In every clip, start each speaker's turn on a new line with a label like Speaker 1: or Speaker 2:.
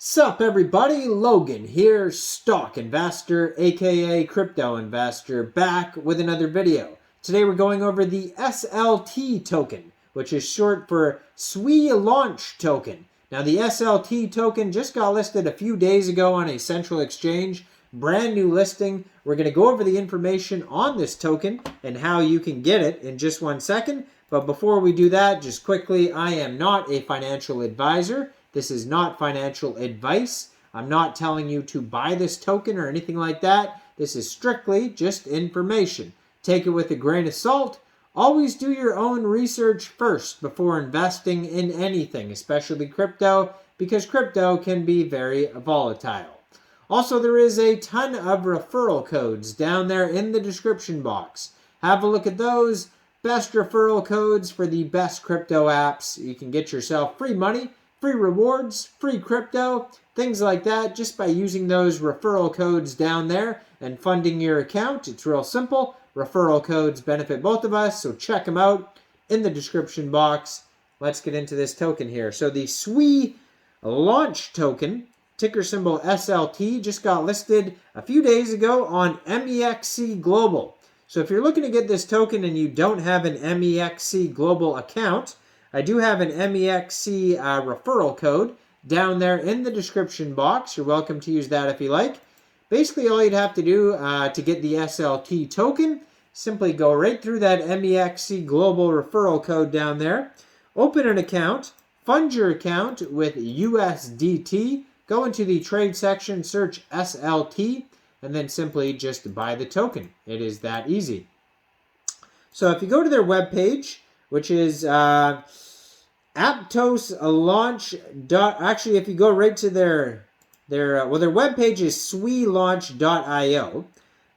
Speaker 1: Sup everybody, Logan here, stock investor aka crypto investor, back with another video. Today we're going over the SLT token, which is short for Sui Launch token. Now the SLT token just got listed a few days ago on a central exchange, brand new listing. We're going to go over the information on this token and how you can get it in just 1 second. But before we do that, just quickly, I am not a financial advisor. This is not financial advice. I'm not telling you to buy this token or anything like that. This is strictly just information. Take it with a grain of salt. Always do your own research first before investing in anything, especially crypto, because crypto can be very volatile. Also, there is a ton of referral codes down there in the description box. Have a look at those. Best referral codes for the best crypto apps. You can get yourself free money, free rewards, free crypto, things like that, just by using those referral codes down there and funding your account. It's real simple. Referral codes benefit both of us, so check them out in the description box. Let's get into this token here. So the Sui Launch token, ticker symbol SLT, just got listed a few days ago on MEXC Global. So if you're looking to get this token and you don't have an MEXC Global account, I do have an MEXC referral code down there in the description box. You're welcome to use that if you like. Basically, all you'd have to do to get the SLT token, simply go right through that MEXC Global referral code down there, open an account, fund your account with USDT, go into the trade section, search SLT, and then simply just buy the token. It is that easy. So if you go to their webpage, which is APTOS launch. Actually, if you go right to their webpage is SuiLaunch.io.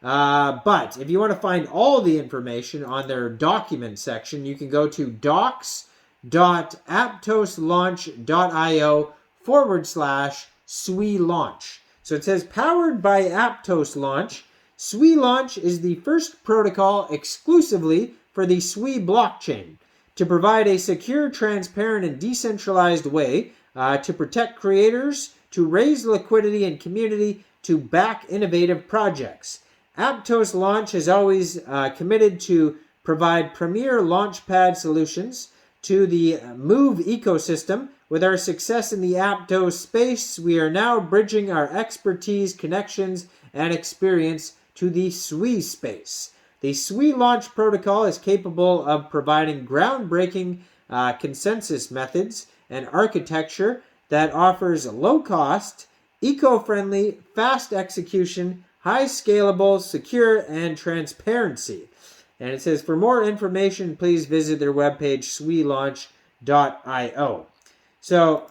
Speaker 1: But if you want to find all the information on their document section, you can go to docs.aptoslaunch.io/SuiLaunch. So it says, powered by APTOS Launch, SuiLaunch is the first protocol exclusively for the Sui blockchain to provide a secure, transparent, and decentralized way to protect creators, to raise liquidity and community, to back innovative projects. APTOS Launch has always committed to provide premier launchpad solutions to the Move ecosystem. With our success in the APTOS space, we are now bridging our expertise, connections, and experience to the Sui space. The Sui Launch protocol is capable of providing groundbreaking consensus methods and architecture that offers low cost, eco-friendly, fast execution, high scalable, secure, and transparency. And it says, for more information, please visit their webpage, SuiLaunch.io. So,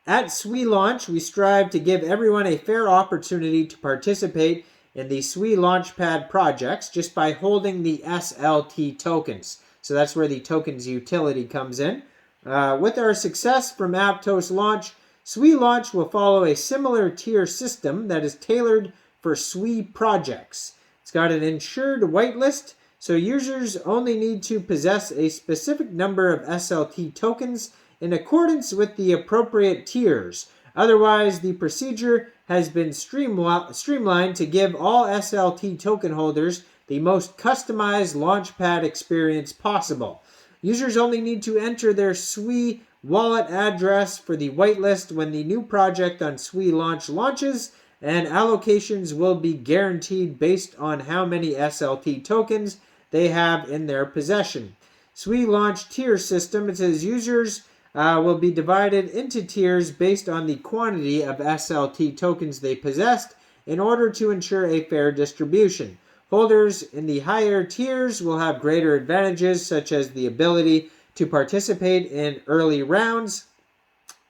Speaker 1: at SuiLaunch, we strive to give everyone a fair opportunity to participate in the Sui Launchpad projects just by holding the SLT tokens. So that's where the tokens utility comes in. With our success from APTOS Launch, Sui Launch will follow a similar tier system that is tailored for Sui projects. It's got an insured whitelist, so users only need to possess a specific number of SLT tokens in accordance with the appropriate tiers. Otherwise, the procedure has been streamlined to give all SLT token holders the most customized Launchpad experience possible. Users only need to enter their Sui wallet address for the whitelist when the new project on Sui Launch launches, and allocations will be guaranteed based on how many SLT tokens they have in their possession. Sui Launch tier system, it says users will be divided into tiers based on the quantity of SLT tokens they possessed in order to ensure a fair distribution. Holders in the higher tiers will have greater advantages, such as the ability to participate in early rounds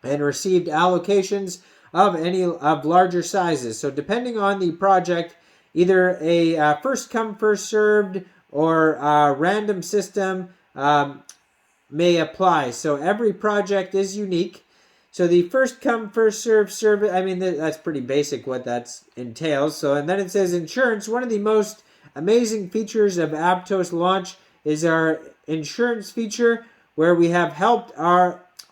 Speaker 1: and received allocations of larger sizes. So depending on the project, either a first come, first served or a random system may apply. So every project is unique. So the first come, first served service, I mean, that's pretty basic what that entails. So, and then it says insurance. One of the most amazing features of APTOS Launch is our insurance feature, where we have helped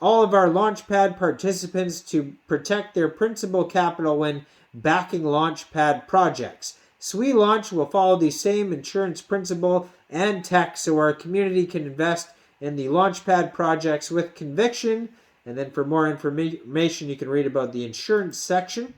Speaker 1: all of our LAUNCHPAD participants to protect their principal capital when backing LAUNCHPAD projects. SuiLaunch will follow the same insurance principle and tech so our community can invest in the LAUNCHPAD projects with conviction. And then for more information, you can read about the insurance section.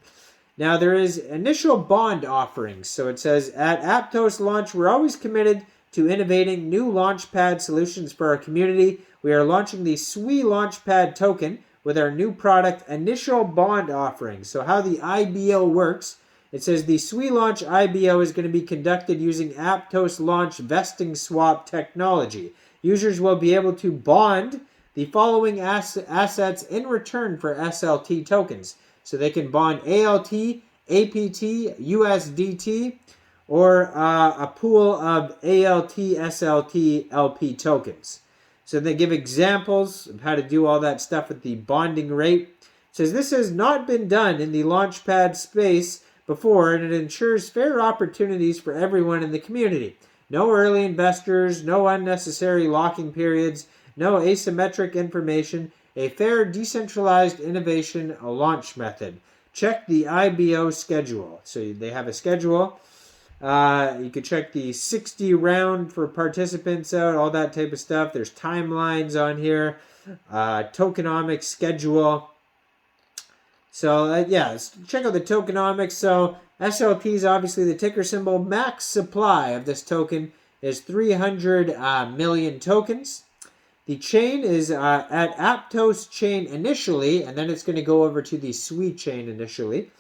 Speaker 1: Now, there is initial bond offerings. So it says, at APTOS Launch, we're always committed to innovating new LAUNCHPAD solutions for our community. We are launching the Sui LAUNCHPAD token with our new product initial bond offering. So how the IBO works, it says the Sui Launch IBO is going to be conducted using APTOS Launch vesting swap technology. Users will be able to bond the following assets in return for SLT tokens. So they can bond ALT, APT, USDT, or a pool of ALT, SLT, LP tokens. So they give examples of how to do all that stuff with the bonding rate. It says this has not been done in the LAUNCHPAD space before, and it ensures fair opportunities for everyone in the community. No early investors, no unnecessary locking periods, no asymmetric information, a fair decentralized innovation launch method. Check the IBO schedule. So they have a schedule. You could check the 60 round for participants out, all that type of stuff. There's timelines on here, tokenomics schedule. So yeah, let's check out the tokenomics. So SLT is obviously the ticker symbol. Max supply of this token is 300 million tokens. The chain is at APTOS chain initially, and then it's going to go over to the Sui chain initially.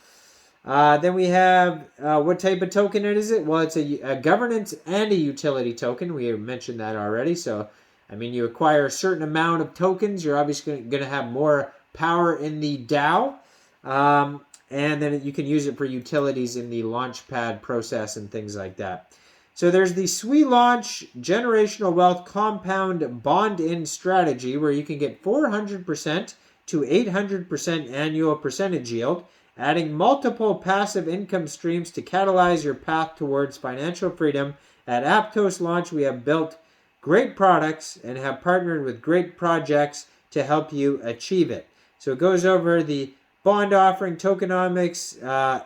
Speaker 1: Then we have what type of token is it? Well, it's a governance and a utility token. We mentioned that already. So, I mean, you acquire a certain amount of tokens, you're obviously going to have more power in the DAO. And then you can use it for utilities in the LAUNCHPAD process and things like that. So there's the Sui Launch Generational Wealth Compound Bond-In Strategy, where you can get 400% to 800% annual percentage yield, adding multiple passive income streams to catalyze your path towards financial freedom. At APTOS Launch, we have built great products and have partnered with great projects to help you achieve it. So it goes over the bond offering, tokenomics,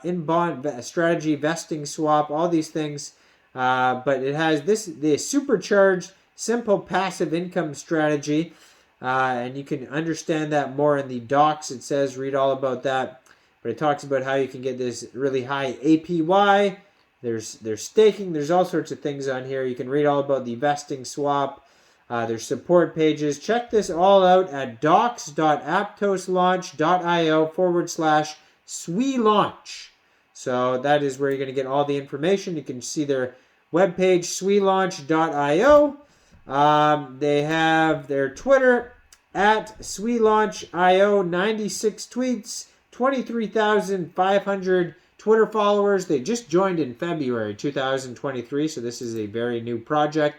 Speaker 1: in-bond strategy, vesting swap, all these things. But it has the supercharged, simple passive income strategy. And you can understand that more in the docs. It says, read all about that. But it talks about how you can get this really high APY. There's staking. There's all sorts of things on here. You can read all about the vesting swap. There's support pages. Check this all out at docs.aptoslaunch.io/SuiLaunch. So that is where you're going to get all the information. You can see their webpage, SuiLaunch.io. They have their Twitter at SuiLaunchIO, 96 tweets, 23,500 Twitter followers. They just joined in February 2023, so this is a very new project.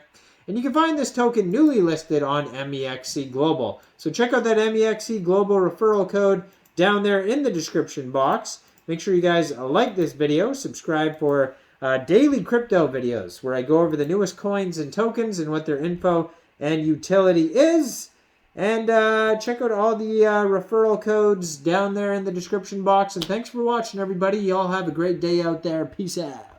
Speaker 1: And you can find this token newly listed on MEXC Global. So check out that MEXC Global referral code down there in the description box. Make sure you guys like this video, subscribe for daily crypto videos where I go over the newest coins and tokens and what their info and utility is. And check out all the referral codes down there in the description box. And thanks for watching, everybody. You all have a great day out there. Peace out.